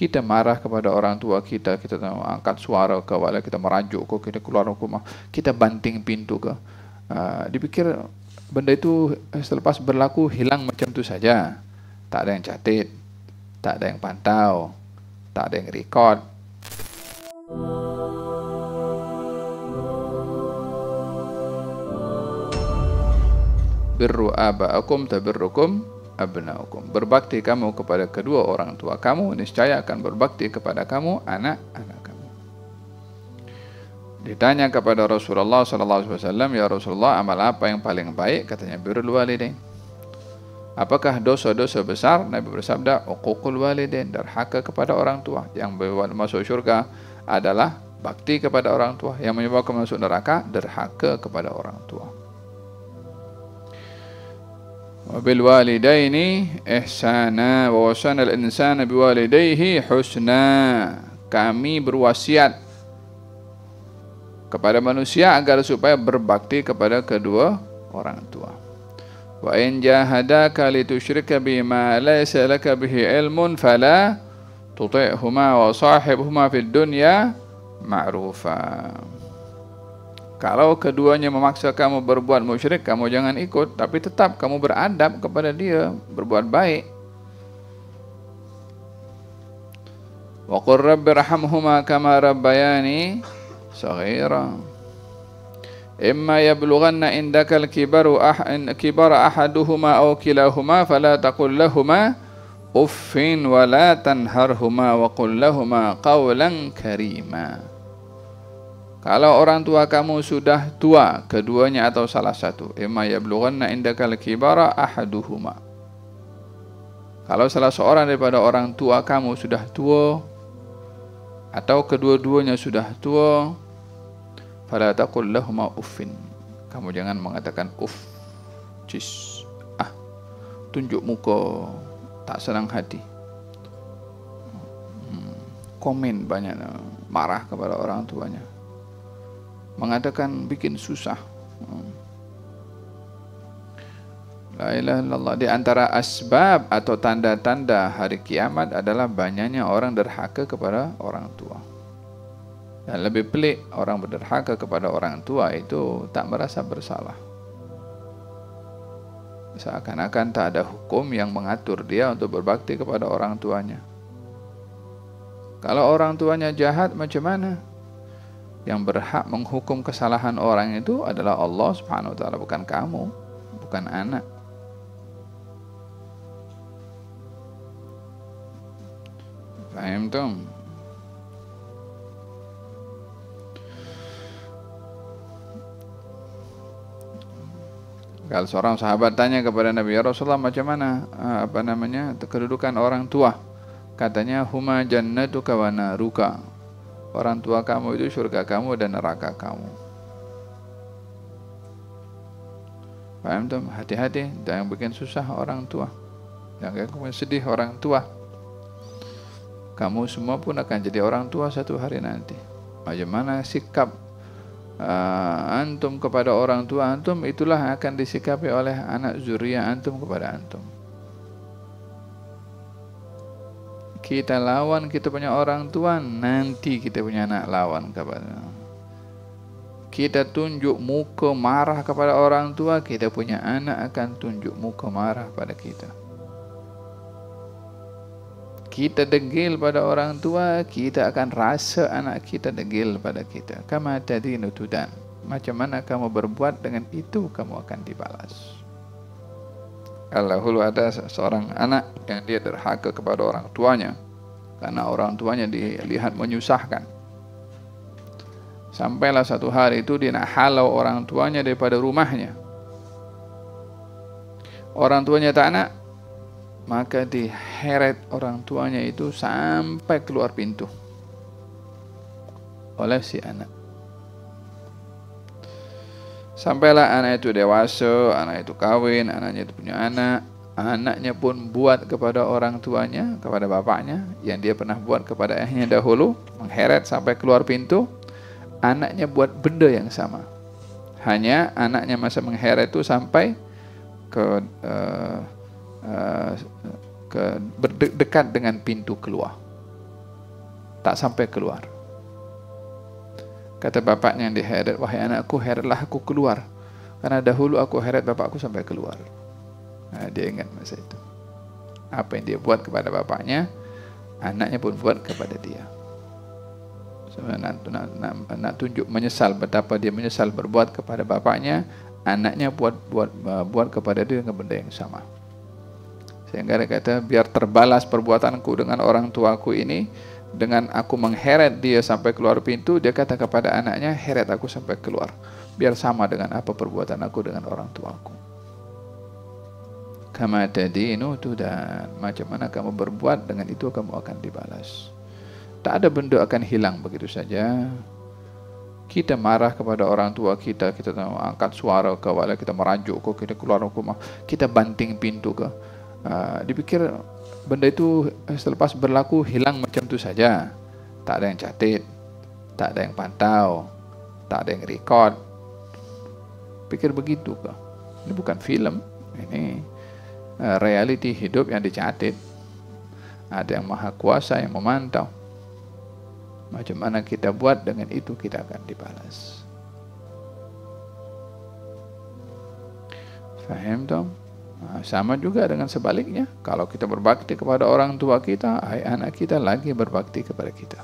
kita marah kepada orang tua kita, kita angkat suara ke, wala kita merajuk ke, kita keluar rumah, kita banting pintu ke, dipikir benda itu selepas berlaku hilang macam itu saja. Tak ada yang catat, tak ada yang pantau, tak ada yang record. Birru aba'akum tabirrukum abna'ukum. Berbakti kamu kepada kedua orang tua kamu, niscaya akan berbakti kepada kamu anak-anak kamu. Ditanya kepada Rasulullah SAW, ya Rasulullah, amal apa yang paling baik? Katanya birrul walidain. Apakah dosa-dosa besar? Nabi bersabda, uququl walidain, durhaka kepada orang tua. Yang membawa masuk syurga adalah bakti kepada orang tua. Yang menyebabkan masuk neraka, durhaka kepada orang tua. Wabil walidaini ihsana wa wasana al-insana biwalidayhi husna. Kami berwasiat kepada manusia agar supaya berbakti kepada kedua orang tua. Wa in jahadaka litusyrika bima laysa laka bihi ilmun fala tuti'huma wa sahibhuma fid dunya ma'rufa. Kalau keduanya memaksa kamu berbuat musyrik, kamu jangan ikut, tapi tetap kamu beradab kepada dia, berbuat baik. Wa qur rabbi irhamhuma kama rabbayani saghira. Imma yablughanna indaka al-kibara ahaduhuma aw kilahuma fala taqul lahumā uffin wa la tanharhuma wa qul lahumā qawlan karīmā. Kalau orang tua kamu sudah tua, keduanya atau salah satu, imma yablughanna indakal kibara ahaduhuma. Kalau salah seorang daripada orang tua kamu sudah tua atau kedua-duanya sudah tua, fala taqul lahumā uffin. Kamu jangan mengatakan uff, cis, tunjuk muka, tak senang hati. Komen banyak, marah kepada orang tuanya. Mengatakan bikin susah. La ilaha illallah. Di antara asbab atau tanda-tanda hari kiamat adalah banyaknya orang derhaka kepada orang tua. Dan lebih pelik, orang berderhaka kepada orang tua itu tak merasa bersalah. Seakan-akan tak ada hukum yang mengatur dia untuk berbakti kepada orang tuanya. Kalau orang tuanya jahat, macam mana? Yang berhak menghukum kesalahan orang itu adalah Allah Subhanahu wa ta'ala, bukan kamu, bukan anak. Faham tuh? Kalau seorang sahabat tanya kepada Nabi, ya Rasulullah, macam mana kedudukan orang tua? Katanya, huma jannatuka wa naruka. Orang tua kamu itu surga kamu dan neraka kamu. Paham tuh? Hati-hati, jangan bikin susah orang tua, jangan bikin sedih orang tua. Kamu semua pun akan jadi orang tua satu hari nanti. Bagaimana sikap antum kepada orang tua antum, itulah akan disikapi oleh anak zuriat antum kepada antum. Kita lawan kita punya orang tua, nanti kita punya anak lawan kepada. Kita tunjuk muka marah kepada orang tua, kita punya anak akan tunjuk muka marah pada kita. Kita degil pada orang tua, kita akan rasa anak kita degil pada kita. Kama tadinu tudan. Macam mana kamu berbuat, dengan itu kamu akan dibalas. Kalau ada seorang anak yang dia derhaka kepada orang tuanya karena orang tuanya dilihat menyusahkan. Sampailah satu hari itu dia nak halau orang tuanya daripada rumahnya. Orang tuanya tak nak, maka diheret orang tuanya itu sampai keluar pintu oleh si anak. Sampailah anak itu dewasa, anak itu kawin, anaknya itu punya anak. Anaknya pun buat kepada orang tuanya, kepada bapaknya, yang dia pernah buat kepada ayahnya dahulu, mengheret sampai keluar pintu. Anaknya buat benda yang sama. Hanya anaknya masa mengheret itu sampai berdekat dengan pintu keluar. tak sampai keluar. Kata bapaknya yang diheret, wahai anakku, heretlah aku keluar, karena dahulu aku heret bapakku sampai keluar. Nah, dia ingat masa itu. Apa yang dia buat kepada bapaknya, anaknya pun buat kepada dia. Nak tunjuk menyesal, betapa dia menyesal berbuat kepada bapaknya, anaknya buat kepada dia dengan benda yang sama. Sehingga dia kata, biar terbalas perbuatanku dengan orang tuaku ini, dengan aku mengheret dia sampai keluar pintu, dia kata kepada anaknya, heret aku sampai keluar, biar sama dengan apa perbuatan aku dengan orang tuaku. Kama tadinu tudan, macam mana kamu berbuat, dengan itu kamu akan dibalas. Tak ada benda akan hilang begitu saja. Kita marah kepada orang tua kita, kita angkat suara ke, wala kita merajuk ke, kita keluar rumah, kita banting pintu ke, dipikir benda itu selepas berlaku hilang macam itu saja. Tak ada yang catat, tak ada yang pantau, tak ada yang record. Pikir begitu ke? Ini bukan film, ini reality hidup yang dicatat. Ada yang maha kuasa yang memantau. Macam mana kita buat, dengan itu kita akan dibalas. Faham tak? Sama juga dengan sebaliknya. Kalau kita berbakti kepada orang tua kita, anak kita lagi berbakti kepada kita.